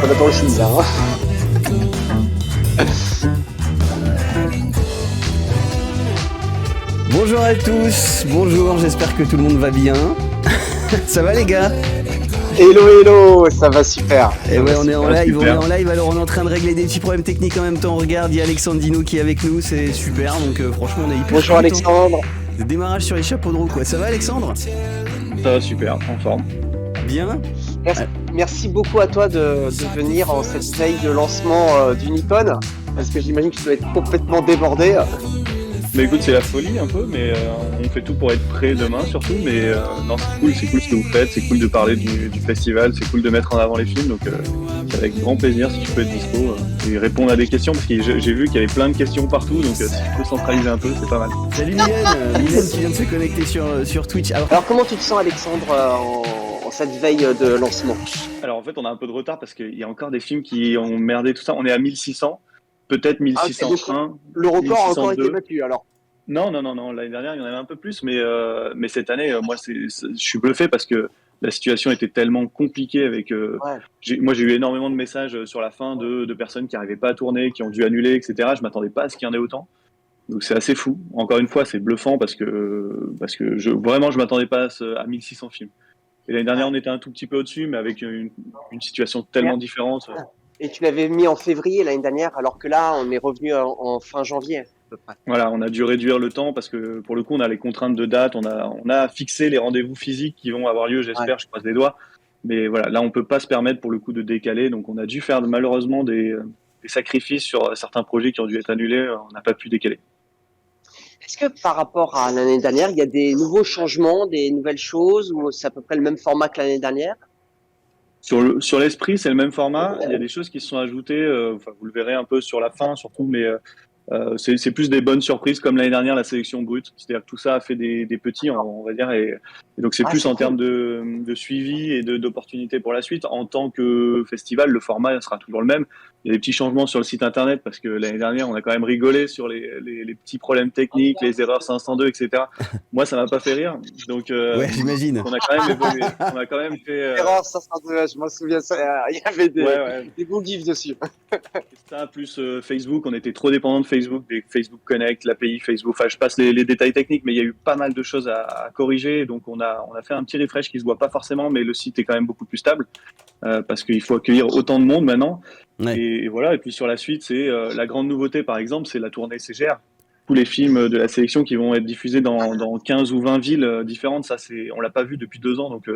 On attend le signe là. Bonjour à tous, bonjour, j'espère que tout le monde va bien. Ça va les gars? Hello, ça va super. Et ouais, on est en live, super. alors on est en train de régler des petits problèmes techniques en même temps. Regarde, il y a Alexandre Dino qui est avec nous, c'est super, donc franchement on est hyper Bonjour content. Alexandre. Le démarrage sur les chapeaux de roue quoi, ça va Alexandre? Ça va super, en forme. Bien? Merci beaucoup à toi de venir en cette veille de lancement du Nikon. Parce que j'imagine que tu dois être complètement débordé. Mais écoute, c'est la folie un peu, mais on fait tout pour être prêt demain surtout. Mais non, c'est cool ce que vous faites, c'est cool de parler du festival, c'est cool de mettre en avant les films. Donc c'est avec grand plaisir si tu peux être dispo et répondre à des questions, parce que j'ai vu qu'il y avait plein de questions partout, donc si tu peux centraliser un peu, c'est pas mal. Salut Mylène qui vient de se connecter sur Twitch. Alors comment tu te sens Alexandre en cette veille de lancement? Alors en fait, on a un peu de retard parce qu'il y a encore des films qui ont merdé tout ça. On est à 1600, peut-être 1601. Le record a encore 1602. été battu alors. Non. L'année dernière, il y en avait un peu plus, mais cette année, moi, je suis bluffé parce que la situation était tellement compliquée avec. Moi, j'ai eu énormément de messages sur la fin de personnes qui n'arrivaient pas à tourner, qui ont dû annuler, etc. Je m'attendais pas à ce qu'il y en ait autant. Donc c'est assez fou. Encore une fois, c'est bluffant parce que vraiment, je m'attendais pas à 1600 films. Et l'année dernière, on était un tout petit peu au-dessus, mais avec une situation tellement différente. Et tu l'avais mis en février l'année dernière, alors que là, on est revenu en fin janvier à peu près. Voilà, on a dû réduire le temps parce que pour le coup, on a les contraintes de date, on a fixé les rendez-vous physiques qui vont avoir lieu, j'espère, je croise les doigts. Mais voilà, là, on peut pas se permettre pour le coup de décaler, donc on a dû faire malheureusement des sacrifices sur certains projets qui ont dû être annulés, on n'a pas pu décaler. Est-ce que par rapport à l'année dernière, il y a des nouveaux changements, des nouvelles choses, ou c'est à peu près le même format que l'année dernière? Sur l'esprit, c'est le même format. Il y a des choses qui se sont ajoutées. Vous le verrez un peu sur la fin, surtout, mais c'est plus des bonnes surprises, comme l'année dernière, la sélection brute. C'est-à-dire que tout ça a fait des petits, on va dire, et donc c'est plus en termes de suivi et d'opportunités pour la suite. En tant que festival, le format sera toujours le même. Il y a des petits changements sur le site internet parce que l'année dernière, on a quand même rigolé sur les petits problèmes techniques, les erreurs 502, etc. Moi, ça m'a pas fait rire. Donc, ouais, j'imagine. On a quand même évolué. On a quand même fait. Erreur 502, je m'en souviens, il y avait des beaux gifs dessus. Ça, plus Facebook, on était trop dépendant de Facebook, des Facebook Connect, l'API Facebook. Enfin, je passe les détails techniques, mais il y a eu pas mal de choses à corriger. Donc, on a fait un petit refresh qui se voit pas forcément, mais le site est quand même beaucoup plus stable parce qu'il faut accueillir autant de monde maintenant. Ouais. Et voilà. Et puis sur la suite, c'est la grande nouveauté, par exemple, c'est la tournée CGR. Tous les films de la sélection qui vont être diffusés dans 15 ou 20 villes différentes, ça, on l'a pas vu depuis 2 ans. Donc,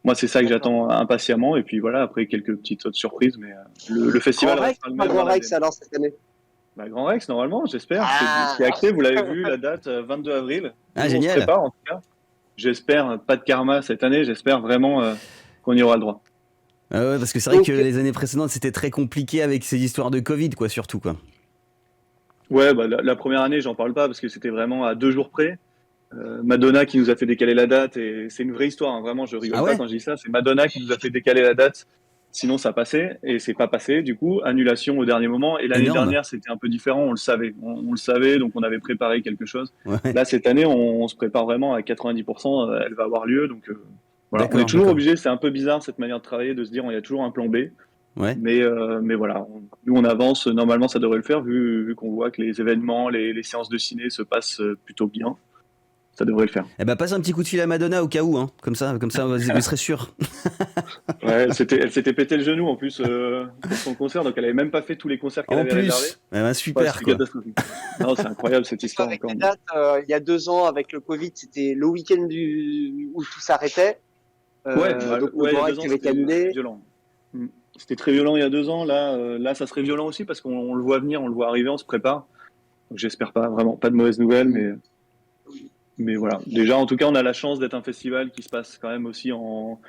moi, c'est ça que j'attends impatiemment. Et puis voilà, après, quelques petites autres surprises. Mais le festival reste le même. Grand Rex, alors, cette année? Grand Rex, normalement, j'espère. C'est acté, vous l'avez vu, la date, 22 avril. Génial. On se prépare, en tout cas. J'espère, pas de karma cette année. J'espère vraiment qu'on y aura le droit. Ouais, parce que c'est vrai que les années précédentes, c'était très compliqué avec ces histoires de Covid, quoi, surtout, quoi. Ouais, la première année, j'en parle pas parce que c'était vraiment à 2 jours près. Madonna qui nous a fait décaler la date, et c'est une vraie histoire, hein, vraiment, je rigole pas quand je dis ça. C'est Madonna qui nous a fait décaler la date, sinon ça passait, et c'est pas passé. Du coup, annulation au dernier moment. Et l'année dernière, c'était un peu différent, on le savait. On le savait, donc on avait préparé quelque chose. Ouais. Là, cette année, on se prépare vraiment à 90%, elle va avoir lieu, donc voilà. On est toujours obligé, c'est un peu bizarre cette manière de travailler, de se dire il y a toujours un plan B. Ouais. Mais voilà, nous on avance, normalement ça devrait le faire, vu qu'on voit que les événements, les séances de ciné se passent plutôt bien. Ça devrait le faire. Eh ben, passe un petit coup de fil à Madonna au cas où, hein. Comme ça, vous serez sûr. Ouais, elle s'était pété le genou en plus pour son concert, donc elle avait même pas fait tous les concerts qu'elle avait réservés. Eh ben, super, quoi. Non, c'est incroyable cette histoire. Avec les dates, il y a 2 ans, avec le Covid, c'était le week-end où tout s'arrêtait. Donc le Grand Rex avait été annulé. Violent. C'était très violent il y a 2 ans. Là, ça serait violent aussi parce qu'on le voit venir, on le voit arriver, on se prépare. Donc j'espère pas, vraiment, pas de mauvaises nouvelles, mais voilà. Déjà, en tout cas, on a la chance d'être un festival qui se passe quand même aussi en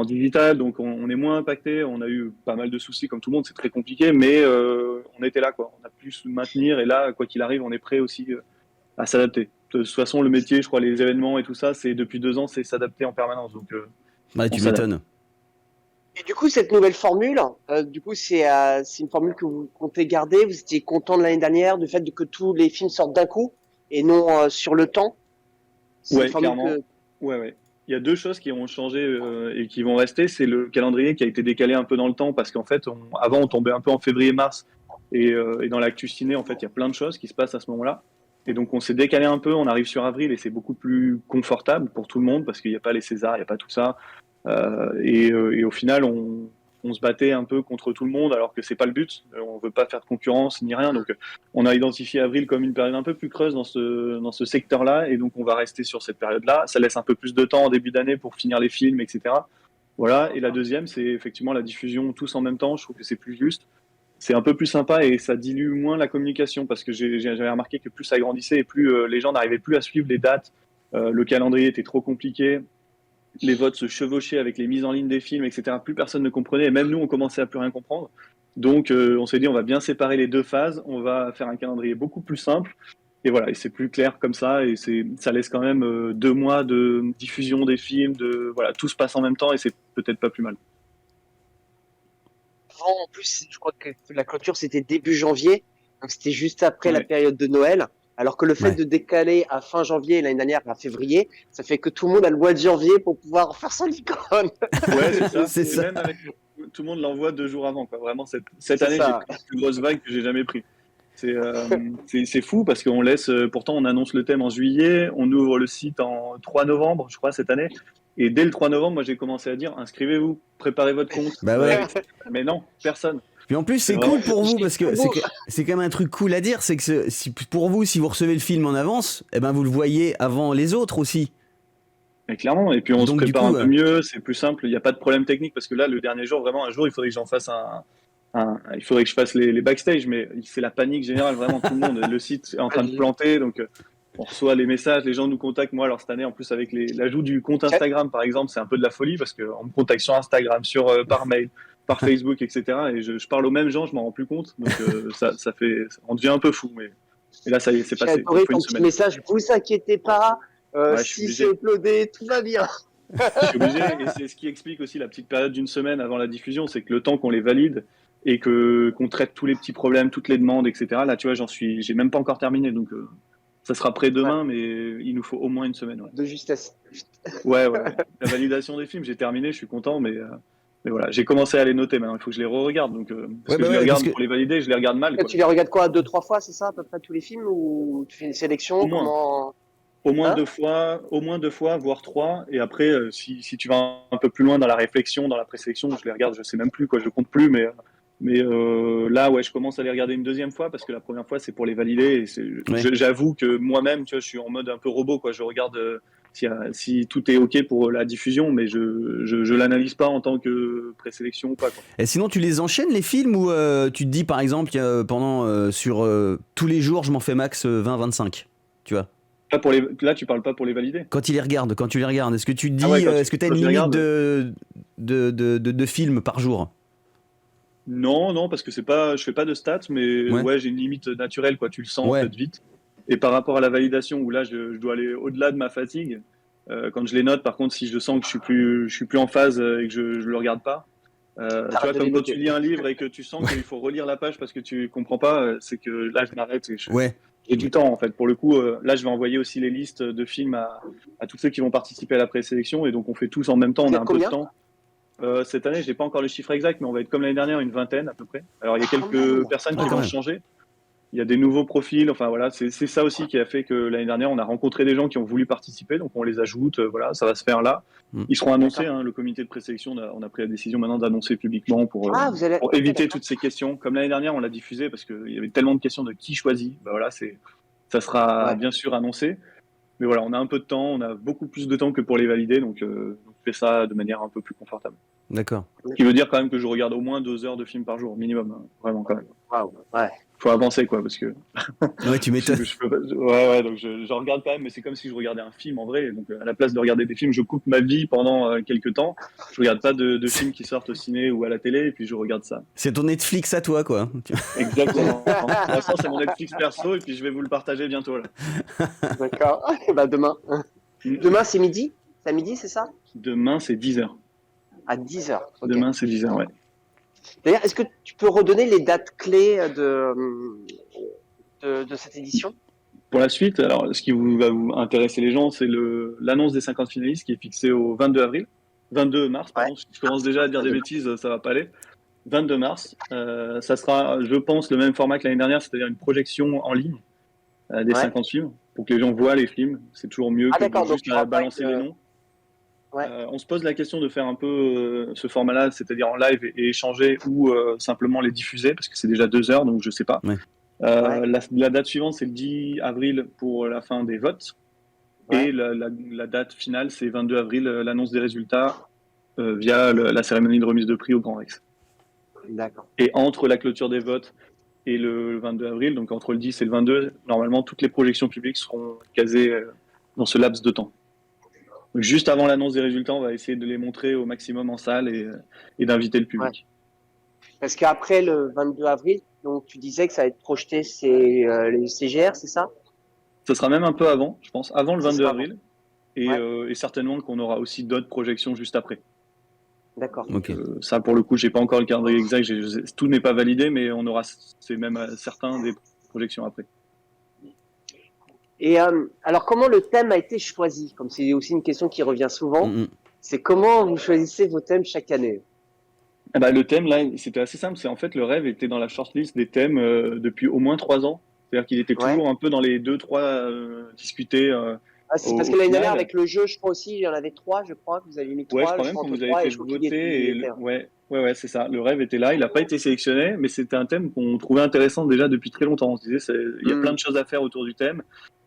digital, donc on est moins impacté. On a eu pas mal de soucis comme tout le monde, c'est très compliqué, mais on était là, quoi. On a pu se maintenir, et là, quoi qu'il arrive, on est prêt aussi à s'adapter. De toute façon, le métier, je crois, les événements et tout ça, c'est depuis 2 ans, c'est s'adapter en permanence. Donc, tu m'étonnes. Et du coup, cette nouvelle formule, c'est une formule que vous comptez garder. Vous étiez content de l'année dernière du fait que tous les films sortent d'un coup et non sur le temps. Ouais, clairement. Ouais. il y a deux choses qui ont changé et qui vont rester. C'est le calendrier qui a été décalé un peu dans le temps parce qu'en fait, avant, on tombait un peu en février-mars et dans l'actu ciné, en fait, il y a plein de choses qui se passent à ce moment-là. Et donc, on s'est décalé un peu. On arrive sur avril et c'est beaucoup plus confortable pour tout le monde parce qu'il n'y a pas les Césars, il n'y a pas tout ça. Et au final, on se battait un peu contre tout le monde alors que c'est pas le but. On veut pas faire de concurrence ni rien. Donc, on a identifié avril comme une période un peu plus creuse dans ce secteur-là. Et donc, on va rester sur cette période-là. Ça laisse un peu plus de temps en début d'année pour finir les films, etc. Voilà. Et la deuxième, c'est effectivement la diffusion tous en même temps. Je trouve que c'est plus juste. C'est un peu plus sympa et ça dilue moins la communication parce que j'avais remarqué que plus ça grandissait et plus les gens n'arrivaient plus à suivre les dates. Le calendrier était trop compliqué. Les votes se chevauchaient avec les mises en ligne des films, etc. Plus personne ne comprenait, et même nous, on commençait à plus rien comprendre. Donc, on s'est dit, on va bien séparer les deux phases, on va faire un calendrier beaucoup plus simple, et voilà, et c'est plus clair comme ça, et ça laisse quand même 2 mois de diffusion des films, voilà, tout se passe en même temps, et c'est peut-être pas plus mal. En plus, je crois que la clôture, c'était début janvier, donc c'était juste après la Ouais. période de Noël. Alors que le fait Ouais. de décaler à fin janvier l'année dernière à février, ça fait que tout le monde a le mois de janvier pour pouvoir faire son icône. Ouais, c'est ça. C'est Et ça. même avec tout le monde l'envoie 2 jours avant, quoi. Vraiment, cette C'est année, j'ai ça. pris la plus grosse vague que j'ai jamais pris. C'est fou parce qu'on laisse, pourtant on annonce le thème en juillet, on ouvre le site en 3 novembre, je crois, cette année. Et dès le 3 novembre, moi j'ai commencé à dire inscrivez-vous, préparez votre compte. Bah ouais. Mais non, personne. Puis en plus, c'est vraiment- cool pour vous parce que c'est quand même un truc cool à dire, c'est que pour vous, si vous recevez le film en avance, eh ben vous le voyez avant les autres aussi. Mais clairement, et puis on se Donc, du prépare coup, un peu mieux, c'est plus simple, il n'y a pas de problème technique parce que là, le dernier jour, vraiment, un jour, il faudrait que j'en fasse il faudrait que je fasse les backstage, mais c'est la panique générale, vraiment, tout le monde. Le site est en train de planter, donc on reçoit les messages, les gens nous contactent. Moi, alors cette année, en plus, avec l'ajout du compte Instagram, par exemple, c'est un peu de la folie parce qu'on me contacte sur Instagram, par mail, par Facebook, etc. Et je parle aux mêmes gens, je m'en rends plus compte. Donc on devient un peu fou. Et là, ça y est, c'est J'ai passé. adoré Il faut ton une petit semaine. message. Vous inquiétez pas, Ouais, je suis si obligé. c'est uploadé, tout va bien. Je suis obligé, et c'est ce qui explique aussi la petite période d'une semaine avant la diffusion, c'est que le temps qu'on les valide et qu'on traite tous les petits problèmes, toutes les demandes, etc. Là, tu vois, j'ai même pas encore terminé, donc ça sera prêt demain, mais il nous faut au moins une semaine. Ouais. De justesse. Ouais. La validation des films, j'ai terminé, je suis content, mais voilà, j'ai commencé à les noter maintenant. Il faut que je les re-regarde, donc parce que je les regarde pour les valider, je les regarde mal. Là, Quoi. tu les regardes quoi, 2-3 fois, c'est ça, à peu près tous les films, ou tu fais une sélection? Au moins. Comment... Au moins Hein 2 fois, voire 3. Et après, si tu vas un peu plus loin dans la réflexion, dans la présélection, je les regarde, je sais même plus, quoi, je compte plus, mais là, ouais, je commence à les regarder une deuxième fois parce que la première fois, c'est pour les valider. Et j'avoue que moi-même, tu vois, je suis en mode un peu robot, quoi. Je regarde si tout est OK pour la diffusion, mais je l'analyse pas en tant que présélection ou pas, quoi. Et sinon, tu les enchaînes les films ou tu te dis par exemple sur tous les jours, je m'en fais max 20-25, tu vois? Là, tu parles pas pour les valider. Quand tu les regardes, est-ce que tu te dis, est-ce que tu as quand une je les limite regarde. de films par jour? Non, parce que je fais pas de stats, mais Ouais. j'ai une limite naturelle, quoi. Tu le sens Ouais. peut-être vite. Et par rapport à la validation, où là, je dois aller au-delà de ma fatigue, quand je les note, par contre, si je sens que je suis plus en phase et que je le regarde pas, tu vois, comme quand tu lis un livre et que tu sens qu'il faut relire la page parce que tu comprends pas, c'est que là, je m'arrête et Ouais. j'ai du temps, en fait. Pour le coup, là, je vais envoyer aussi les listes de films à tous ceux qui vont participer à la présélection, et donc on fait tous en même temps, on a un peu de temps. Cette année, je n'ai pas encore le chiffre exact, mais on va être comme l'année dernière, une vingtaine à peu près. Alors, il y a quelques personnes qui vont changer. Il y a des nouveaux profils. Enfin, voilà, c'est ça aussi qui a fait que l'année dernière, on a rencontré des gens qui ont voulu participer. Donc, on les ajoute. Voilà, ça va se faire là. Ils seront annoncés. Hein, le comité de présélection, on a pris la décision maintenant d'annoncer publiquement pour éviter toutes ces questions. Comme l'année dernière, on l'a diffusé parce qu'il y avait tellement de questions de qui choisit. Ben voilà, ça sera bien sûr annoncé. Mais voilà, on a un peu de temps. On a beaucoup plus de temps que pour les valider. Donc, je fais ça de manière un peu plus confortable. D'accord. Ce qui veut dire quand même que je regarde au moins 2 heures de film par jour, minimum, hein, vraiment quand même. Waouh, ouais. Faut avancer, quoi, parce que. Ouais, tu m'étonnes. Donc je regarde quand même, mais c'est comme si je regardais un film en vrai. Donc à la place de regarder des films, je coupe ma vie pendant quelques temps. Je regarde pas de films qui sortent au ciné ou à la télé, et puis je regarde ça. C'est ton Netflix à toi, quoi. Exactement. Pour l'instant, c'est mon Netflix perso, et puis je vais vous le partager bientôt là. D'accord. Bah demain. Demain, c'est midi? C'est à midi, c'est ça? Demain, c'est 10h. À 10h. Okay. Demain, c'est 10h, ouais. D'ailleurs, est-ce que tu peux redonner les dates clés de cette édition? Pour la suite, alors ce qui va vous intéresser les gens, c'est l'annonce des 50 finalistes qui est fixée au 22 mars, Ouais. pardon. Je commence déjà à dire des bêtises, ça va pas aller. 22 mars, ça sera, je pense, le même format que l'année dernière, c'est-à-dire une projection en ligne des 50 films, pour que les gens voient les films. C'est toujours mieux que de juste balancer les noms. Ouais. On se pose la question de faire un peu ce format-là, c'est-à-dire en live et échanger, ou simplement les diffuser, parce que c'est déjà 2 heures, donc je sais pas. Ouais. La date suivante, c'est le 10 avril pour la fin des votes. Ouais. Et la date finale, c'est 22 avril, l'annonce des résultats via la cérémonie de remise de prix au Grand Rex. D'accord. Et entre la clôture des votes et le 22 avril, donc entre le 10 et le 22, normalement, toutes les projections publiques seront casées dans ce laps de temps. Donc, juste avant l'annonce des résultats, on va essayer de les montrer au maximum en salle et d'inviter le public. Ouais. Parce qu'après le 22 avril, donc tu disais que ça va être projeté, c'est les CGR, c'est ça? Ça sera même un peu avant, je pense, avant le 22 avril. Ouais. Et certainement qu'on aura aussi d'autres projections juste après. D'accord. Ok. Ça, pour le coup, j'ai pas encore le calendrier exact. Tout n'est pas validé, mais on aura, c'est même certains des projections après. Et alors, comment le thème a été choisi? Comme c'est aussi une question qui revient souvent, c'est comment vous choisissez vos thèmes chaque année? Le thème, là, c'était assez simple. C'est en fait, le rêve était dans la shortlist des thèmes depuis au moins 3 ans. C'est-à-dire qu'il était toujours un peu dans les 2-3 discutés. C'est parce que l'année dernière, avec le jeu, je crois aussi, il y en avait 3, je crois, que vous avez mis 3. Ouais, je crois même qu'on vous avait fait voter. Ouais, c'est ça. Le rêve était là. Il n'a pas été sélectionné, mais c'était un thème qu'on trouvait intéressant déjà depuis très longtemps. On se disait, il y a plein de choses à faire autour du thème.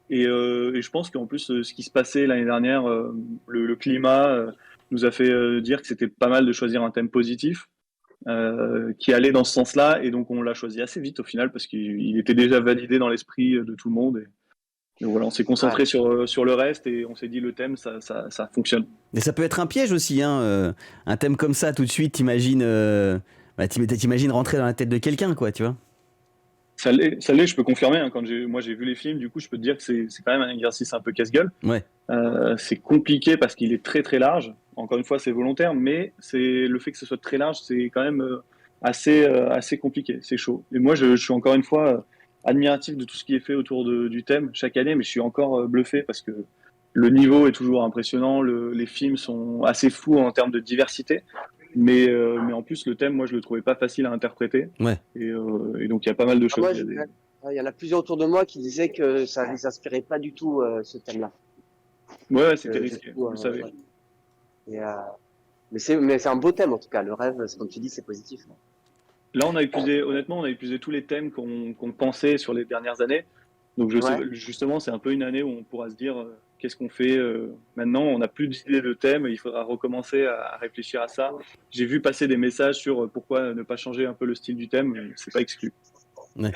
Et je pense qu'en plus, ce qui se passait l'année dernière, le climat nous a fait dire que c'était pas mal de choisir un thème positif qui allait dans ce sens-là. Et donc, on l'a choisi assez vite au final parce qu'il était déjà validé dans l'esprit de tout le monde. Et voilà, on s'est concentré sur le reste et on s'est dit le thème, ça fonctionne. Et ça peut être un piège aussi, hein, un thème comme ça, tout de suite, t'imagines rentrer dans la tête de quelqu'un, quoi, tu vois. Ça l'est, je peux confirmer. Hein, moi j'ai vu les films, du coup, je peux te dire que c'est quand même un exercice un peu casse-gueule. Ouais. C'est compliqué parce qu'il est très très large. Encore une fois, c'est volontaire, mais c'est le fait que ce soit très large, c'est quand même assez compliqué. C'est chaud. Et moi, je suis encore une fois admiratif de tout ce qui est fait autour du thème chaque année, mais je suis encore bluffé parce que le niveau est toujours impressionnant. Les films sont assez fous en termes de diversité. Mais en plus, le thème, moi, je le trouvais pas facile à interpréter. Ouais. Et donc, il y a pas mal de choses. Il y en a plusieurs autour de moi qui disaient que ça les inspirait pas du tout, ce thème-là. Ouais, c'était risqué, vous le savez. Ouais. Mais c'est un beau thème, en tout cas. Le rêve, comme tu dis, c'est positif. Là, honnêtement, on a épuisé tous les thèmes qu'on pensait sur les dernières années. Donc, justement, c'est un peu une année où on pourra se dire qu'est-ce qu'on fait maintenant. On n'a plus d'idées de thème, il faudra recommencer à réfléchir à ça. J'ai vu passer des messages sur pourquoi ne pas changer un peu le style du thème, c'est pas exclu. Ouais.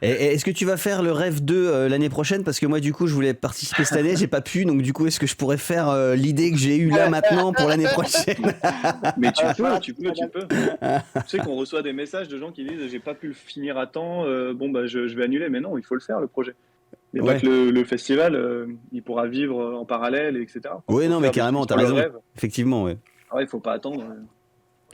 Et est-ce que tu vas faire le rêve 2 l'année prochaine? Parce que moi, du coup, je voulais participer cette année, j'ai pas pu. Donc, du coup, est-ce que je pourrais faire l'idée que j'ai eue là maintenant pour l'année prochaine? Mais tu peux. Tu sais qu'on reçoit des messages de gens qui disent j'ai pas pu le finir à temps, je vais annuler. Mais non, il faut le faire, le projet. Et pas que le festival, il pourra vivre en parallèle, etc. Oui, non, mais carrément, t'as raison. Effectivement, ouais. Il faut pas attendre.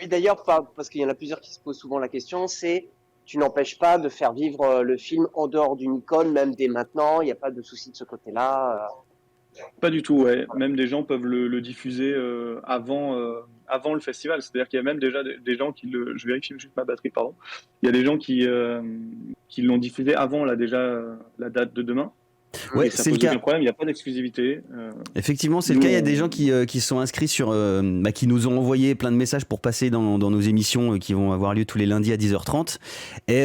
Oui, d'ailleurs, parce qu'il y en a plusieurs qui se posent souvent la question, c'est tu n'empêches pas de faire vivre le film en dehors d'une icône, même dès maintenant. Il n'y a pas de souci de ce côté-là. Pas du tout, ouais. Même des gens peuvent le diffuser avant le festival. C'est-à-dire qu'il y a même déjà des gens qui je vérifie juste ma batterie, pardon. Il y a des gens qui l'ont diffusé avant la date de demain. Ouais, c'est le cas. Aucun problème, il n'y a pas d'exclusivité. Effectivement, c'est le cas. Il y a des gens qui sont inscrits qui nous ont envoyé plein de messages pour passer dans nos émissions qui vont avoir lieu tous les lundis à 10h30. Et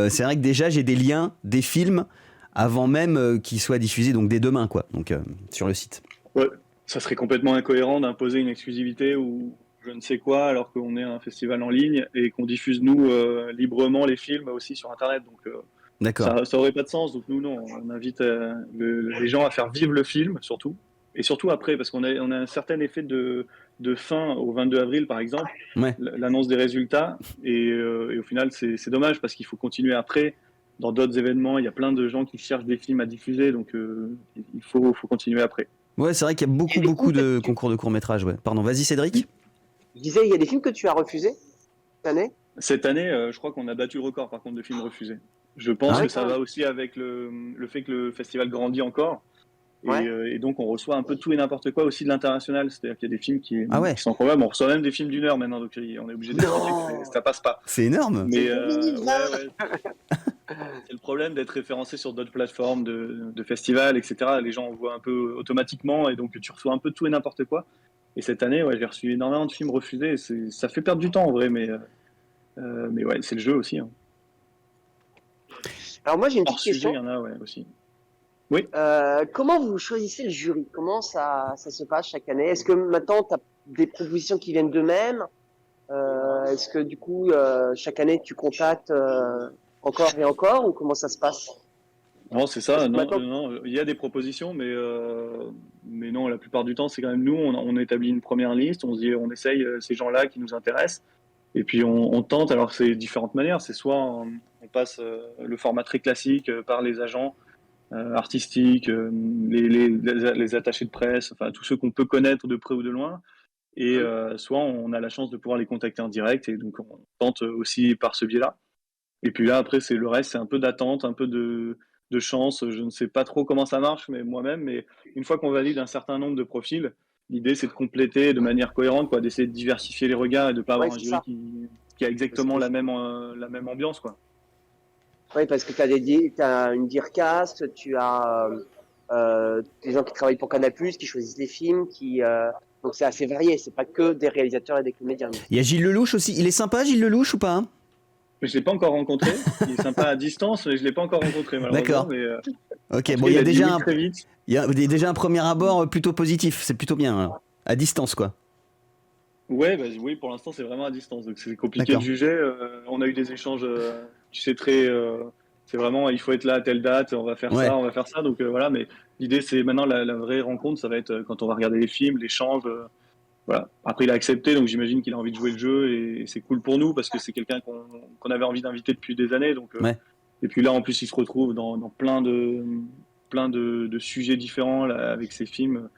c'est vrai que déjà, j'ai des liens, des films, avant même qu'ils soient diffusés, donc dès demain, quoi. Donc, sur le site. Ouais, ça serait complètement incohérent d'imposer une exclusivité ou je ne sais quoi, alors qu'on est un festival en ligne et qu'on diffuse, nous, librement les films aussi sur Internet. Donc, d'accord. Ça aurait pas de sens, donc nous, non, on invite les gens à faire vivre le film, surtout. Et surtout après, parce qu'on a un certain effet de fin au 22 avril, par exemple, l'annonce des résultats. Et au final, c'est dommage, parce qu'il faut continuer après. Dans d'autres événements, il y a plein de gens qui cherchent des films à diffuser, donc il faut continuer après. Ouais, c'est vrai qu'il y a beaucoup de concours de court-métrage. Ouais. Pardon, vas-y Cédric. Je disais, il y a des films que tu as refusés cette année ? Cette année, je crois qu'on a battu le record, par contre, de films refusés. Je pense Ah que ouais, ça va aussi avec le fait que le festival grandit encore. ouais. Et donc, on reçoit un peu tout et n'importe quoi aussi de l'international. C'est-à-dire qu'il y a des films Ah ouais, qui sont incroyables. On reçoit même des films d'1 heure maintenant, donc on est obligé d'expliquer que Non, ça passe pas. c'est énorme. c'est Mais 2020. ouais, c'est le problème d'être référencé sur d'autres plateformes de festivals, etc. Les gens voient un peu automatiquement et donc tu reçois un peu tout et n'importe quoi. Et cette année, ouais, j'ai reçu énormément de films refusés. Ça fait perdre du temps en vrai, mais ouais, c'est le jeu aussi. Hein. Alors moi j'ai une Hors petite sujet, il question. y en a, ouais, aussi. Oui. Comment vous choisissez le jury? Comment ça se passe chaque année? Est-ce que maintenant tu as des propositions qui viennent d'eux-mêmes? Est-ce que du coup chaque année tu contactes encore et encore ou comment ça se passe? Non, c'est Parce ça. que Non, maintenant, non, il y a des propositions, mais non, la plupart du temps, c'est quand même nous. On établit une première liste, on se dit, on essaye ces gens-là qui nous intéressent, et puis on tente. Alors, c'est différentes manières. C'est soit on passe le format très classique par les agents artistiques, les attachés de presse, enfin tous ceux qu'on peut connaître de près ou de loin, et soit on a la chance de pouvoir les contacter en direct, et donc on tente aussi par ce biais-là. Et puis là, après, c'est le reste, c'est un peu d'attente, un peu de chance. Je ne sais pas trop comment ça marche, mais moi-même. Mais une fois qu'on valide un certain nombre de profils, l'idée, c'est de compléter de manière cohérente, quoi, d'essayer de diversifier les regards et de ne pas ouais, avoir un c'est jury ça. qui a Parce exactement que la même ambiance, quoi. ouais, parce que t'as une Dearcast, tu as des gens qui travaillent pour Canal+, qui choisissent les films, donc c'est assez varié. C'est pas que des réalisateurs et des comédiens. Il y a Gilles Lelouch aussi. Il est sympa, Gilles Lelouch, ou pas hein? Mais je ne l'ai pas encore rencontré. Il est sympa à distance, mais je ne l'ai pas encore rencontré, malheureusement. D'accord. Mais Ok, en tout bon, cas, il y il a a dit déjà oui un, très vite. il y a déjà un premier abord plutôt positif. C'est plutôt bien, hein. À distance, quoi. Ouais, bah, oui, pour l'instant, c'est vraiment à distance, donc c'est compliqué de D'accord. juger. On a eu des échanges, tu sais, c'est vraiment, il faut être là à telle date, Ouais. on va faire ça. Donc voilà, mais l'idée, c'est maintenant la vraie rencontre, ça va être quand on va regarder les films, l'échange. Voilà. Après, il a accepté, donc j'imagine qu'il a envie de jouer le jeu et c'est cool pour nous parce que c'est quelqu'un qu'on avait envie d'inviter depuis des années. Donc, Ouais. et puis là, en plus, il se retrouve dans plein de sujets différents là, avec ses films.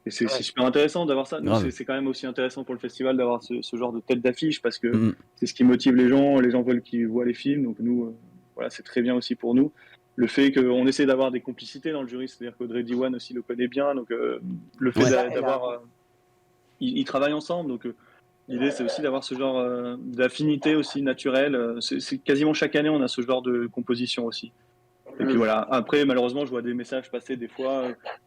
Et c'est Ouais. super intéressant d'avoir ça. Nous, Grave. c'est quand même aussi intéressant pour le festival d'avoir ce genre de tête d'affiche parce que Mhm. c'est ce qui motive les gens. Les gens veulent qu'ils voient les films. Donc nous, voilà, c'est très bien aussi pour nous. Le fait qu'on essaie d'avoir des complicités dans le jury, c'est-à-dire qu'Audrey Diwan aussi le connaît bien. Donc le fait Ouais. Ça, elle a. d'avoir... ils travaillent ensemble. Donc l'idée, c'est aussi d'avoir ce genre d'affinité aussi naturelle. C'est quasiment chaque année, on a ce genre de composition aussi. Et puis voilà. Après, malheureusement, je vois des messages passer des fois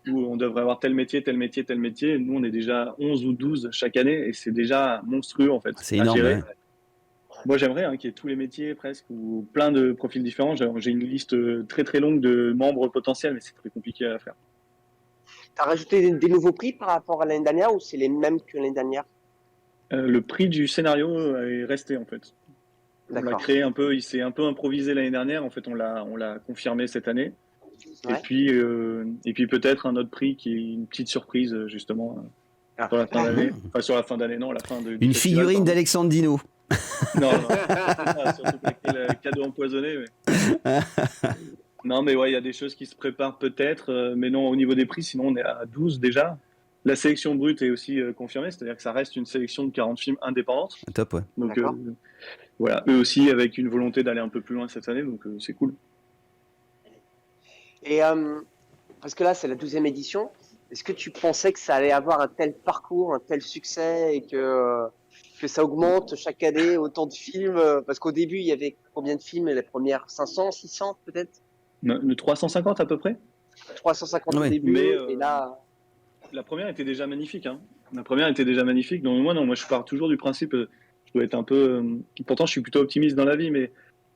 où on devrait avoir tel métier, tel métier, tel métier. Nous, on est déjà 11 ou 12 chaque année et c'est déjà monstrueux en fait C'est à énorme, gérer. ouais. Moi, j'aimerais qu'il y ait tous les métiers presque ou plein de profils différents. J'ai une liste très très longue de membres potentiels, mais c'est très compliqué à faire. T'as rajouté des nouveaux prix par rapport à l'année dernière ou c'est les mêmes que l'année dernière? Le prix du scénario est resté en fait. On l'a D'accord. créé un peu, il s'est un peu improvisé l'année dernière. En fait, on l'a confirmé cette année. Ouais. Et puis peut-être un autre prix qui est une petite surprise justement Ah. sur la fin d'année. Mhm. Enfin, sur la fin d'année, non, la fin du Une festival, figurine pardon. d'Alexandre Dino. Non, non, surtout pas le cadeau empoisonné. Non, mais ouais, il y a des choses qui se préparent peut-être, mais non, au niveau des prix, sinon on est à 12 déjà. La sélection brute est aussi confirmée, c'est-à-dire que ça reste une sélection de 40 films indépendantes. Top, ouais. Donc D'accord. voilà, eux aussi avec une volonté d'aller un peu plus loin cette année, donc c'est cool. Et parce que là, c'est la 12e édition. Est-ce que tu pensais que ça allait avoir un tel parcours, un tel succès et que ça augmente chaque année autant de films? Parce qu'au début, il y avait combien de films? Les premières 500, 600 peut-être? De 350 à peu près, 350 au Ouais. début mais et là, la première était déjà magnifique. Hein. La première était déjà magnifique. Donc moi, non, moi je pars toujours du principe, je dois être un peu. Pourtant, je suis plutôt optimiste dans la vie, mais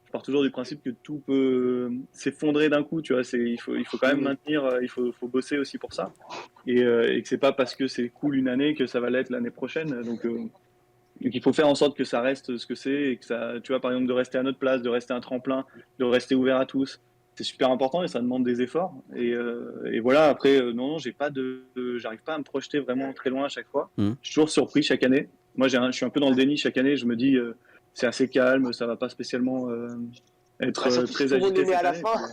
je pars toujours du principe que tout peut s'effondrer d'un coup. Tu vois, il faut quand même maintenir, faut bosser aussi pour ça. Et que c'est pas parce que c'est cool une année que ça va l'être l'année prochaine. Donc il faut faire en sorte que ça reste ce que c'est et que ça, tu vois, par exemple, de rester à notre place, de rester un tremplin, de rester ouvert à tous. C'est super important et ça demande des efforts. Et voilà, après, non, j'arrive pas à me projeter vraiment très loin à chaque fois. Mhm. Je suis toujours surpris chaque année. Moi, je suis un peu dans le déni chaque année. Je me dis, c'est assez calme, ça va pas spécialement être surtout si très tout le monde est agité né à cette la année.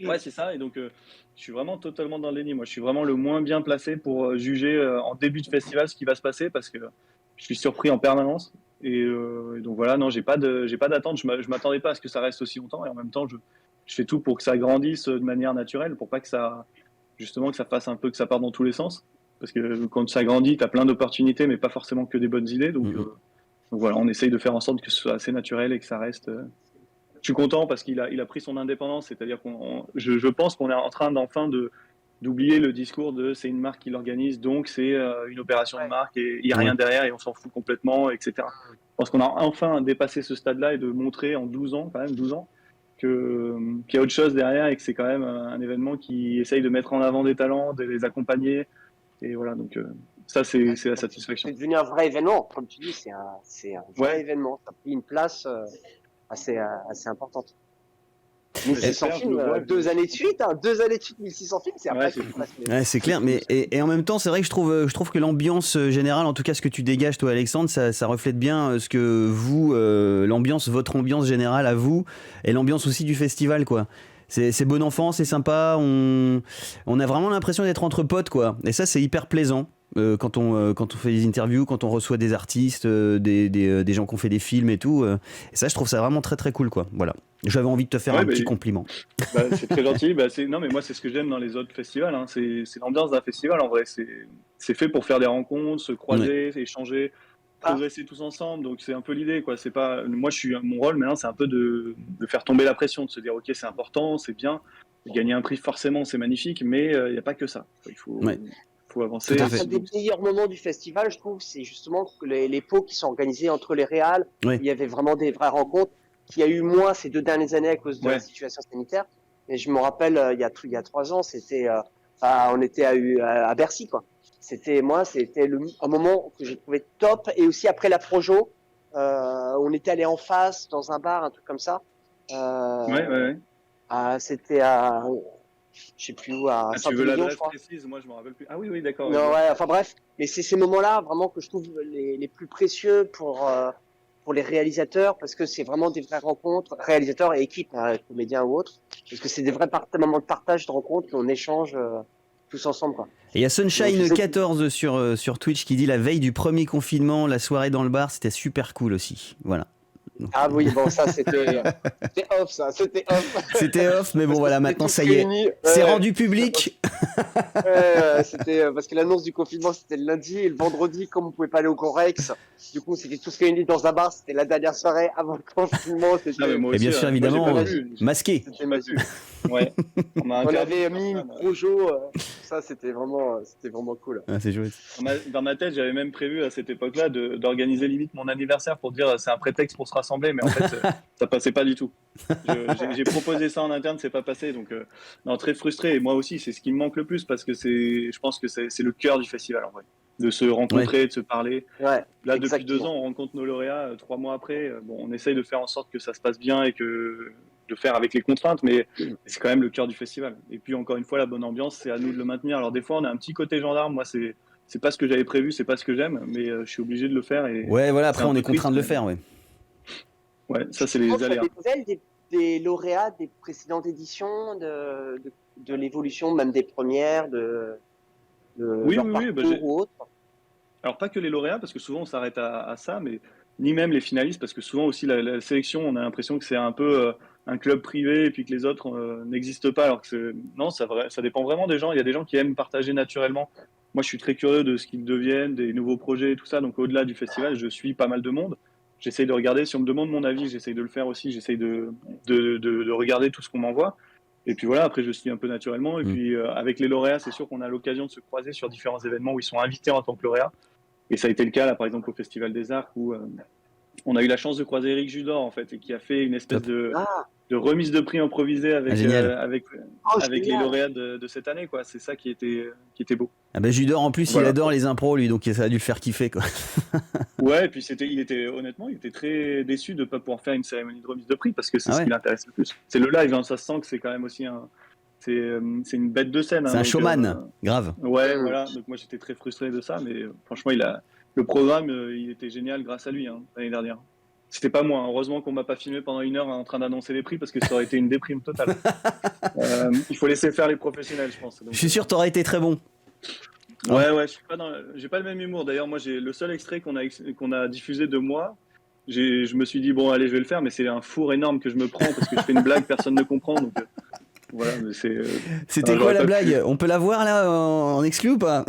fin. Ouais, c'est ça. Et donc, je suis vraiment totalement dans le déni. Moi, je suis vraiment le moins bien placé pour juger en début de festival ce qui va se passer parce que je suis surpris en permanence. Et donc voilà, non, j'ai pas d'attente. Je m'attendais pas à ce que ça reste aussi longtemps. Et en même temps, je fais tout pour que ça grandisse de manière naturelle, pour pas que ça, justement, que ça fasse un peu, que ça parte dans tous les sens. Parce que quand ça grandit, tu as plein d'opportunités, mais pas forcément que des bonnes idées. Donc voilà, on essaye de faire en sorte que ce soit assez naturel et que ça reste. Je suis content parce qu'il a pris son indépendance, c'est-à-dire je pense qu'on est en train d'oublier le discours de c'est une marque qui l'organise, donc c'est une opération de marque et il n'y a rien derrière et on s'en fout complètement, etc. Je pense qu'on a enfin dépassé ce stade-là et de montrer en 12 ans, quand même 12 ans, qu'il y a autre chose derrière et que c'est quand même un événement qui essaye de mettre en avant des talents, de les accompagner. Et voilà, donc ça, c'est la satisfaction. C'est devenu un vrai événement, comme tu dis, c'est un vrai événement. Ça a pris une place assez importante. 1600 films, 2 années de suite, 2 années de suite, 1600 films, c'est après c'est clair, mais et en même temps, c'est vrai que je trouve que l'ambiance générale, en tout cas ce que tu dégages toi Alexandre, ça reflète bien ce que vous, votre ambiance générale à vous, et l'ambiance aussi du festival, quoi. C'est bon enfant, c'est sympa, on a vraiment l'impression d'être entre potes, quoi. Et ça, c'est hyper plaisant. Quand on fait des interviews, quand on reçoit des artistes, des gens qui ont fait des films et tout, et ça je trouve ça vraiment très très cool, quoi. Voilà, j'avais envie de te faire un petit compliment. C'est très gentil. Non mais moi c'est ce que j'aime dans les autres festivals, hein. C'est l'ambiance d'un festival en vrai, c'est fait pour faire des rencontres, se croiser, échanger, progresser tous ensemble, donc c'est un peu l'idée, quoi. C'est pas, moi mon rôle maintenant c'est un peu de faire tomber la pression, de se dire ok c'est important, c'est bien, gagner un prix forcément c'est magnifique, mais il n'y a pas que ça, il faut avancer. Un des meilleurs moments du festival, je trouve, c'est justement les pots qui sont organisés entre les réals. Il y avait vraiment des vraies rencontres qu'il y a eu moins ces 2 dernières années à cause de la situation sanitaire. Et je me rappelle, il y a 3 ans, c'était, on était à Bercy, quoi. C'était un moment que j'ai trouvé top. Et aussi après la Projo, on était allé en face dans un bar, un truc comme ça. C'était à je sais plus où, à Saint-Émilion, je crois. Précise, moi je me rappelle plus. Ah oui, d'accord. Non, enfin bref, mais c'est ces moments-là vraiment que je trouve les plus précieux pour les réalisateurs, parce que c'est vraiment des vraies rencontres, réalisateurs et équipes, comédiens ou autres, parce que c'est des vrais moments de partage, de rencontres, qu'on échange tous ensemble, quoi. Et il y a Sunshine14 sur Twitch qui dit la veille du premier confinement, la soirée dans le bar, c'était super cool aussi. Voilà. Ah oui, bon, ça c'était off, ça, c'était off. C'était off, mais bon voilà, maintenant ça y est, c'est rendu public. C'était parce que l'annonce du confinement c'était le lundi et le vendredi, comme on pouvait pas aller au Corex, du coup c'était tous réunis dans un bar, c'était la dernière soirée avant le confinement. Et bien sûr, évidemment, masqué. Ouais. On avait mis une projo, ça c'était vraiment cool. Ah, c'est joué. Dans ma tête, j'avais même prévu à cette époque-là d'organiser limite mon anniversaire pour dire c'est un prétexte pour se rassembler, mais en fait ça passait pas du tout. J'ai proposé ça en interne, c'est pas passé, donc non, très frustré. Et moi aussi, c'est ce qui me manque le plus parce que je pense que c'est le cœur du festival en vrai, de se rencontrer, de se parler. Là, depuis 2 ans, on rencontre nos lauréats. 3 mois après, on essaye de faire en sorte que ça se passe bien et de faire avec les contraintes, mais c'est quand même le cœur du festival. Et puis encore une fois, la bonne ambiance, c'est à nous de le maintenir. Alors des fois, on a un petit côté gendarme. Moi, c'est pas ce que j'avais prévu, c'est pas ce que j'aime, mais je suis obligé de le faire. Et voilà, après on est contraint de le faire, Ouais, ça c'est les aléas. Des lauréats des précédentes éditions, de l'évolution, même des premières, de leur parcours ou autre. Alors pas que les lauréats, parce que souvent on s'arrête à ça, mais ni même les finalistes, parce que souvent aussi la sélection, on a l'impression que c'est un peu un club privé et puis que les autres n'existent pas. Alors que non, ça dépend vraiment des gens. Il y a des gens qui aiment partager naturellement. Moi, je suis très curieux de ce qu'ils deviennent, des nouveaux projets et tout ça. Donc au-delà du festival, je suis pas mal de monde. J'essaye de regarder. Si on me demande mon avis, j'essaye de le faire aussi. J'essaye de regarder tout ce qu'on m'envoie. Et puis voilà, après je suis un peu naturellement. Et puis avec les lauréats, c'est sûr qu'on a l'occasion de se croiser sur différents événements où ils sont invités en tant que lauréats. Et ça a été le cas là, par exemple au Festival des Arcs où on a eu la chance de croiser Éric Judor en fait, et qui a fait une espèce de remise de prix improvisée avec les lauréats de cette année, quoi. C'est ça qui était beau. Ah ben Judor en plus il adore les impros lui, donc ça a dû le faire kiffer, quoi. Ouais, et puis honnêtement il était très déçu de ne pas pouvoir faire une cérémonie de remise de prix parce que c'est ce qui l'intéresse le plus. C'est le live, hein, ça se sent que c'est quand même aussi c'est une bête de scène. C'est un showman, grave. Ouais, voilà. Donc moi j'étais très frustré de ça, mais franchement le programme il était génial grâce à lui l'année dernière. C'était pas moi, heureusement qu'on m'a pas filmé pendant 1 heure en train d'annoncer les prix parce que ça aurait été une déprime totale. Il faut laisser faire les professionnels, je pense. Donc, je suis sûr que t'aurais été très bon. Ouais, j'ai pas le même humour. D'ailleurs, moi, j'ai le seul extrait qu'on a diffusé de moi. je me suis dit, bon, allez, je vais le faire, mais c'est un four énorme que je me prends parce que je fais une blague, personne ne comprend. Donc, voilà, mais C'était quoi la blague ? On peut la voir là en exclu ou pas ?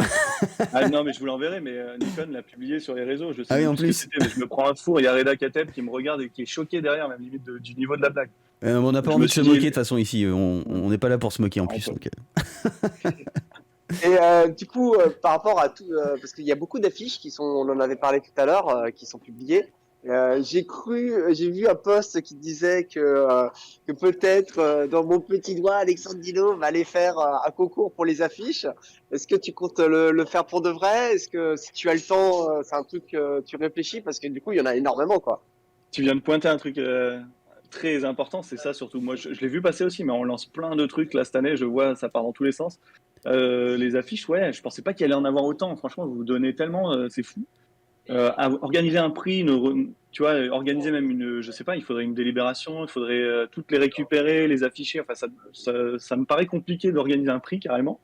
Ah non, mais je vous l'enverrai, mais Nikon l'a publié sur les réseaux. Je sais Ah oui, même en plus ce plus. que c'était, mais je me prends un four. Il y a Reda Kateb qui me regarde et qui est choqué derrière, même limite du niveau de la blague. On n'a pas Je envie me de se suis moquer dit- de toute façon ici. On n'est pas là pour se moquer en plus. Ouais. Donc, Et du coup, par rapport à tout, parce qu'il y a beaucoup d'affiches qui sont, on en avait parlé tout à l'heure, qui sont publiées. J'ai vu un post qui disait que peut-être dans mon petit doigt, Alexandre Dino va aller faire un concours pour les affiches. Est-ce que tu comptes le faire pour de vrai? Est-ce que si tu as le temps, c'est un truc que tu réfléchis parce que du coup, il y en a énormément, quoi. Tu viens de pointer un truc très important, c'est ça surtout. Moi, je l'ai vu passer aussi, mais on lance plein de trucs là cette année. Je vois, ça part dans tous les sens. Les affiches, ouais, je pensais pas qu'il allait en avoir autant. Franchement, vous vous donnez tellement, c'est fou. Organiser un prix, tu vois, organiser même une, je sais pas, il faudrait une délibération, il faudrait toutes les récupérer, les afficher. Enfin, ça me paraît compliqué d'organiser un prix carrément.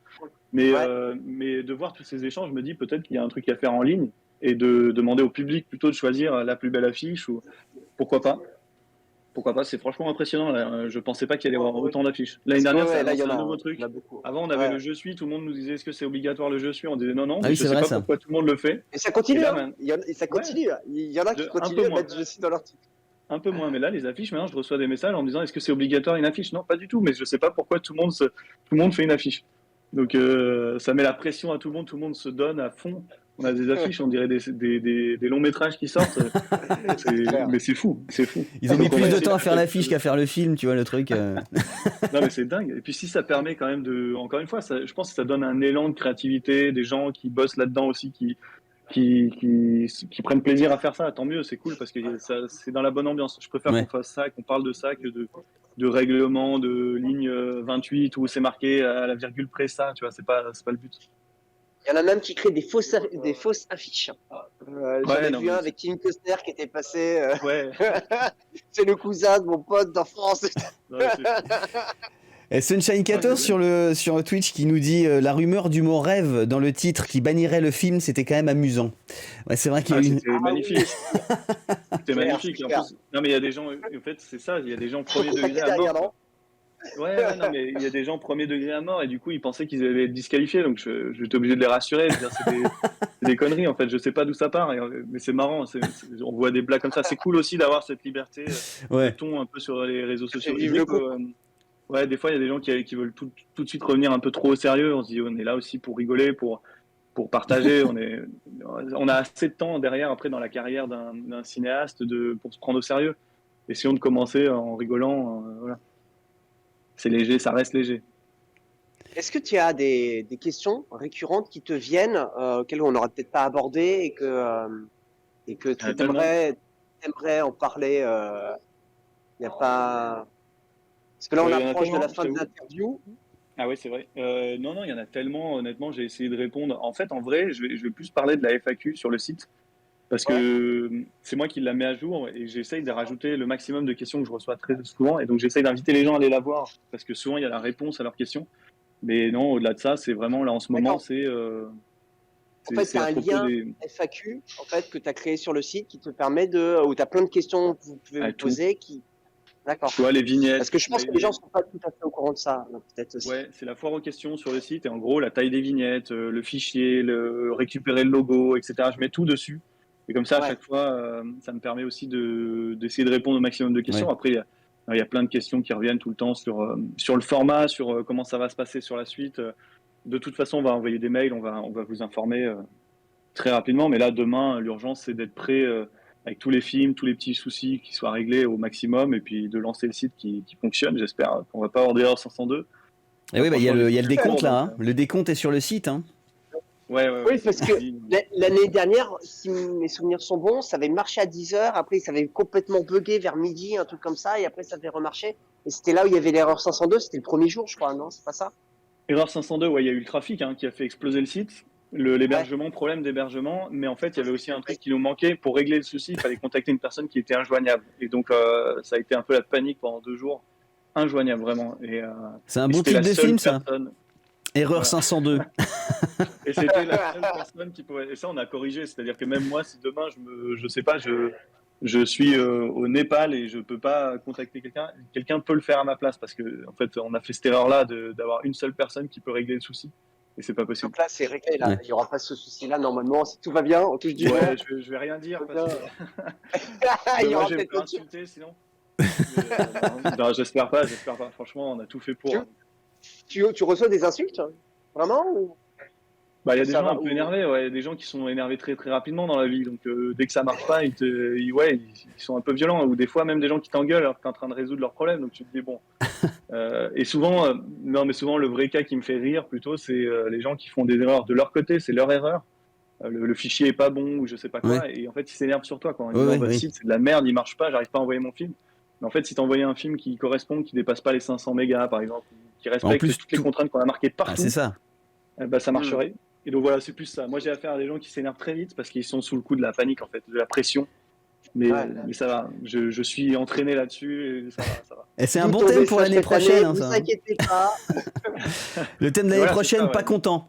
Ouais. Mais de voir tous ces échanges, je me dis peut-être qu'il y a un truc à faire en ligne et de demander au public plutôt de choisir la plus belle affiche ou pourquoi pas. Pourquoi pas, c'est franchement impressionnant. Là. Je pensais pas qu'il allait y avoir autant d'affiches. L'année Parce que, dernière, ça ouais, a là, lancé un nouveau truc. il y en a beaucoup. Avant, on avait Ouais. le Je suis, tout le monde nous disait est-ce que c'est obligatoire le Je suis? On disait non, non, Ah mais oui, je c'est sais vrai pas ça. pourquoi tout le monde le fait. Et ça Et continue, là, hein. Et ça ouais, continue. Il y en a qui un continuent peu à moins. mettre je suis dans leur truc. Un peu moins, mais là, les affiches, maintenant, je reçois des messages en me disant est-ce que c'est obligatoire une affiche? Non, pas du tout, mais je sais pas pourquoi tout le monde fait une affiche. Donc, ça met la pression à tout le monde se donne à fond. On a des affiches, on dirait des longs métrages qui sortent. Clair. Mais c'est fou, c'est fou. Ils ont mis Donc, on plus va de essayer temps à de faire faire l'affiche qu'à faire le film, tu vois le truc. Non, mais c'est dingue. Et puis si ça permet quand même encore une fois, je pense que ça donne un élan de créativité, des gens qui bossent là-dedans aussi, qui prennent plaisir à faire ça, tant mieux, c'est cool parce que c'est dans la bonne ambiance. Je préfère Ouais. qu'on fasse ça, qu'on parle de ça que de règlement, de ligne 28 où c'est marqué à la virgule près ça, tu vois, c'est pas le but. Il y en a même qui créent des fausses affiches. J'en Ouais, ai non, vu un avec Kevin Costner qui était passé. ouais. C'est le cousin de mon pote d'enfance. Non, c'est fou. Et Sunshine 14 sur Twitch qui nous dit la rumeur du mot rêve dans le titre qui bannirait le film, c'était quand même amusant. Ouais, c'est vrai qu'il y a eu C'était magnifique. C'était Clair, magnifique. c'est En clair. plus, non, mais il y a des gens, en fait, c'est ça, il y a des gens premier degré à derrière, mort. non? Ouais, non, mais il y a des gens premier degré à mort et du coup, ils pensaient qu'ils allaient être disqualifiés. Donc, j'étais obligé de les rassurer, de dire c'est des conneries. En fait, je sais pas d'où ça part, mais c'est marrant. On voit des blagues comme ça. C'est cool aussi d'avoir cette liberté de ouais. ton un peu sur les réseaux sociaux. Vive Je le dis que, ouais, des fois, il y a des gens qui veulent tout de suite revenir un peu trop au sérieux. On se dit, on est là aussi pour rigoler, pour partager. On a assez de temps derrière, après, dans la carrière d'un cinéaste pour se prendre au sérieux. Essayons de commencer en rigolant. Voilà. C'est léger, ça reste léger. Est-ce que tu as des questions récurrentes qui te viennent, auxquelles on n'aura peut-être pas abordé et que tu aimerais en parler y a pas... Parce que là, on Il y en a approche de la tellement, fin je de t'avoue. l'interview. Ah ouais, c'est vrai. Non, non, il y en a tellement. Honnêtement, j'ai essayé de répondre. En fait, en vrai, je vais plus parler de la FAQ sur le site parce que c'est moi qui la mets à jour et j'essaye de rajouter le maximum de questions que je reçois très souvent. Et donc, j'essaye d'inviter les gens à aller la voir parce que souvent, il y a la réponse à leurs questions. Mais non, au-delà de ça, c'est vraiment là en ce moment, En fait, tu as à un propos lien des. FAQ en fait, que tu as créé sur le site qui te permet où tu as plein de questions que vous pouvez vous tout. poser. D'accord. Tu vois, les vignettes. Parce que je pense que les gens ne sont pas tout à fait au courant de ça, peut-être aussi. Ouais, c'est la foire aux questions sur le site. Et en gros, la taille des vignettes, le fichier, récupérer le logo, etc. Je mets tout dessus. Et comme ça, à chaque fois, ça me permet aussi d'essayer de répondre au maximum de questions. Ouais. Après, il y a plein de questions qui reviennent tout le temps sur le format, sur comment ça va se passer sur la suite. De toute façon, on va envoyer des mails, on va vous informer très rapidement. Mais là, demain, l'urgence, c'est d'être prêt avec tous les films, tous les petits soucis qui soient réglés au maximum et puis de lancer le site qui fonctionne. J'espère qu'on va pas avoir d'erreur 502. Et oui, il y a le décompte là. Hein. Le décompte est sur le site. Hein. Oui, parce que l'année dernière, si mes souvenirs sont bons, ça avait marché à 10h, après ça avait complètement bugué vers midi, un truc comme ça, et après ça avait remarché. Et c'était là où il y avait l'erreur 502, c'était le premier jour, je crois, non? C'est pas ça? Erreur 502, ouais, il y a eu le trafic qui a fait exploser le site. L'hébergement, problème d'hébergement, mais en fait, il y avait aussi un truc qui nous manquait. Pour régler le souci, il fallait contacter une personne qui était injoignable. Et donc, ça a été un peu la panique pendant 2 jours. Injoignable, vraiment. C'est un bon titre de film, ça. Erreur 502. Et c'était la seule personne qui pouvait. Et ça, on a corrigé. C'est-à-dire que même moi, si demain, je sais pas, je suis au Népal et je peux pas contacter quelqu'un. Quelqu'un peut le faire à ma place parce que en fait, on a fait cette erreur-là d'avoir une seule personne qui peut régler le souci et c'est pas possible. Donc là, c'est réglé. Là, Ouais. il y aura pas ce souci-là normalement. Si tout va bien, on touche du bois. Ouais, je vais rien dire parce que Il y moi aura je vais me peut-être faire autre chose. insulter sinon. Non, j'espère pas. Franchement, on a tout fait pour. Tu reçois des insultes, vraiment ou... Bah, il y a des Ça gens va, un peu ou- énervés, ouais, il y a des gens qui sont énervés très très rapidement dans la vie. Donc dès que ça marche pas, ils sont un peu violents. Ou des fois même des gens qui t'engueulent alors que t'es en train de résoudre leurs problèmes. Donc tu te dis bon. Et souvent, non mais souvent le vrai cas qui me fait rire plutôt, c'est les gens qui font des erreurs de leur côté, c'est leur erreur. Le fichier est pas bon ou je sais pas quoi, Ouais. et en fait ils s'énervent sur toi quand ils Ouais, disent ouais, votre oui. site c'est de la merde, il marche pas, j'arrive pas à envoyer mon film. Mais en fait si t'as envoyé un film qui correspond, qui dépasse pas les 500 mégas par exemple, qui En respecte plus, toutes les contraintes qu'on a marquées Ah, partout, c'est ça. bah, ça marcherait. Et donc voilà, c'est plus ça. Moi, j'ai affaire à des gens qui s'énervent très vite parce qu'ils sont sous le coup de la panique, en fait, de la pression. Ouais. Mais ça va. Je suis entraîné là-dessus et ça va, ça va. Et c'est un D'où bon ton thème pour message l'année cette prochaine, année, hein, vous ça. Hein. inquiétez pas. Le thème de l'année Voilà, c'est prochaine, ça, ouais. pas content.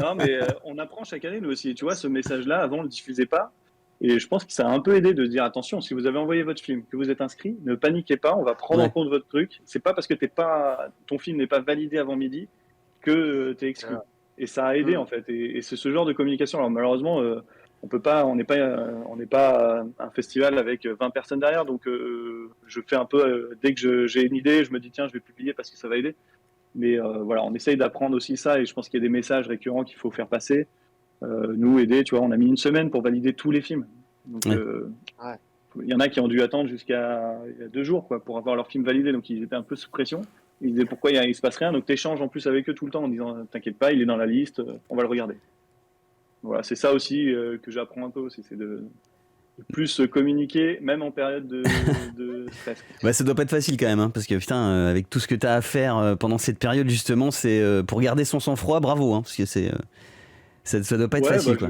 Non, mais on apprend chaque année, nous aussi. Tu vois, ce message-là, avant, on le diffusait pas. Et je pense que ça a un peu aidé de se dire attention, si vous avez envoyé votre film, que vous êtes inscrit, ne paniquez pas, on va prendre en Ouais. compte votre truc. C'est pas parce que ton film n'est pas validé avant midi que tu es exclu. Et ça a aidé en fait. Et c'est ce genre de communication. Alors malheureusement, on n'est pas un festival avec 20 personnes derrière. Donc je fais un peu dès que j'ai une idée, je me dis tiens, je vais publier parce que ça va aider. Mais voilà, on essaye d'apprendre aussi ça. Et je pense qu'il y a des messages récurrents qu'il faut faire passer. Nous aider, tu vois, on a mis une semaine pour valider tous les films. Donc Ouais. Ouais. il y en a qui ont dû attendre jusqu'à il y a 2 jours quoi, pour avoir leur film validé. Donc ils étaient un peu sous pression. Ils disaient pourquoi il se passe rien. Donc tu échanges en plus avec eux tout le temps en disant t'inquiète pas, il est dans la liste, on va le regarder. Voilà, c'est ça aussi que j'apprends un peu aussi, c'est de plus communiquer, même en période de stress. Bah, ça doit pas être facile quand même, hein, parce que putain, avec tout ce que t'as à faire pendant cette période, justement, c'est pour garder son sang-froid, bravo, hein, parce que ça doit pas être facile, quoi.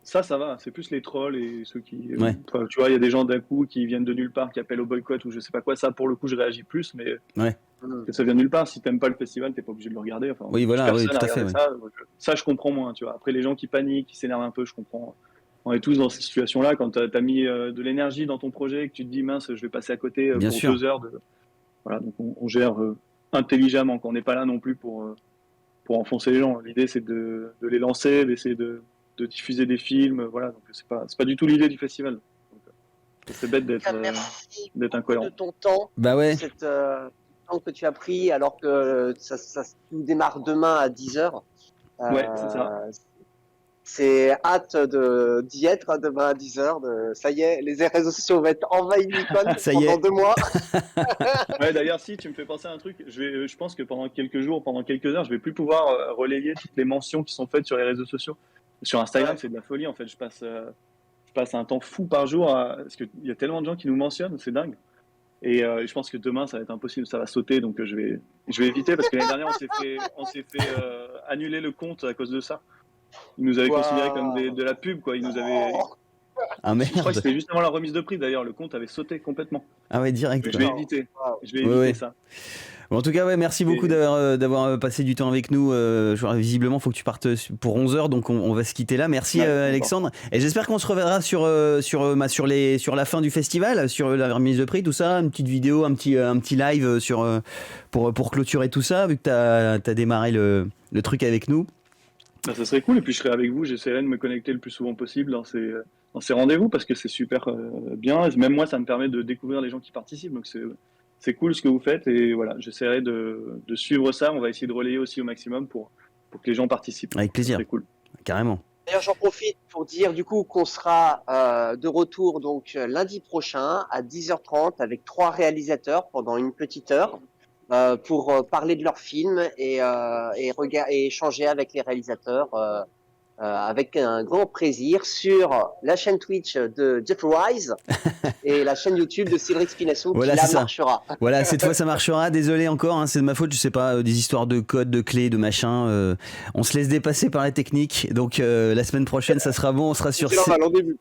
Ça va, c'est plus les trolls et ceux qui. Ouais. Enfin, tu vois, il y a des gens d'un coup qui viennent de nulle part, qui appellent au boycott ou je sais pas quoi. Ça, pour le coup, je réagis plus, mais Ouais. que ça vient de nulle part. Si t'aimes pas le festival, t'es pas obligé de le regarder. Enfin, Oui, voilà, oui, personne tout a à fait. regardé Ouais. ça, je comprends moins. Tu vois. Après, les gens qui paniquent, qui s'énervent un peu, je comprends. On est tous dans cette situation-là. Quand t'as mis de l'énergie dans ton projet, et que tu te dis mince, je vais passer à côté Bien pour sûr. 2 heures. Voilà, donc on gère intelligemment. Qu'on n'est pas là non plus pour enfoncer les gens. L'idée, c'est de les lancer, d'essayer de diffuser des films. Voilà, donc c'est pas du tout l'idée du festival. C'est bête d'être Merci incohérent. de ton temps, Bah ouais. cette temps que tu as pris alors que ça démarre demain à 10h. Ouais, c'est ça. C'est hâte d'y être demain à 10h. Ça y est, les réseaux sociaux vont être envahis de Nikon Ça y est. pendant 2 mois. Ouais, d'ailleurs, si tu me fais penser à un truc, je pense que pendant quelques jours, pendant quelques heures, je vais plus pouvoir relayer toutes les mentions qui sont faites sur les réseaux sociaux. Sur Instagram, c'est de la folie en fait. Je passe un temps fou par jour parce qu'il y a tellement de gens qui nous mentionnent, c'est dingue. Et je pense que demain, ça va être impossible, ça va sauter, donc je vais éviter parce que l'année dernière, on s'est fait annuler le compte à cause de ça. Ils nous avaient considéré comme de la pub, quoi. Ils nous avaient. Ah Je crois que merde. c'était juste avant la remise de prix d'ailleurs, le compte avait sauté complètement. Ah ouais, direct. Mais je quoi. vais éviter. Je vais Ouais, éviter ouais. ça. Bon, en tout cas, ouais, merci beaucoup d'avoir passé du temps avec nous. Visiblement, il faut que tu partes pour 11h, donc on va se quitter là. Merci Ouais, Alexandre. Et j'espère qu'on se reverra sur la fin du festival, sur la remise de prix, tout ça, une petite vidéo, un petit live pour clôturer tout ça, vu que tu as démarré le truc avec nous. Ben, ça serait cool, et puis je serai avec vous, j'essaierai de me connecter le plus souvent possible dans ces rendez-vous, parce que c'est super bien, et même moi ça me permet de découvrir les gens qui participent, donc c'est cool ce que vous faites, et voilà, j'essaierai de suivre ça, on va essayer de relayer aussi au maximum pour que les gens participent. Avec plaisir. C'est cool. Carrément. D'ailleurs, j'en profite pour dire du coup qu'on sera de retour donc lundi prochain à 10h30 avec 3 réalisateurs pendant une petite heure pour parler de leur film et échanger avec les réalisateurs avec un grand plaisir sur la chaîne Twitch de Jeffrey Wise et la chaîne YouTube de Cédric Spinasso Voilà, qui là c'est ça. marchera. Voilà, cette fois ça marchera. Désolé encore, hein, c'est de ma faute. Je sais pas, des histoires de codes, de clés, de machin. On se laisse dépasser par la technique. Donc la semaine prochaine, ça sera bon. On sera sur. C'est normal, au début.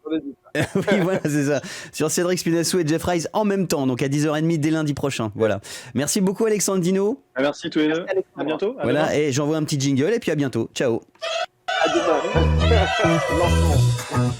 Oui, voilà, c'est ça. Sur Cédric Spinasso et Jeff Rice en même temps. Donc à 10h30 dès lundi prochain. Voilà. Merci beaucoup Alexandre Dino. Merci tous les deux. À bientôt. À Voilà, demain. et j'envoie un petit jingle et puis à bientôt. Ciao. À demain. Lancement.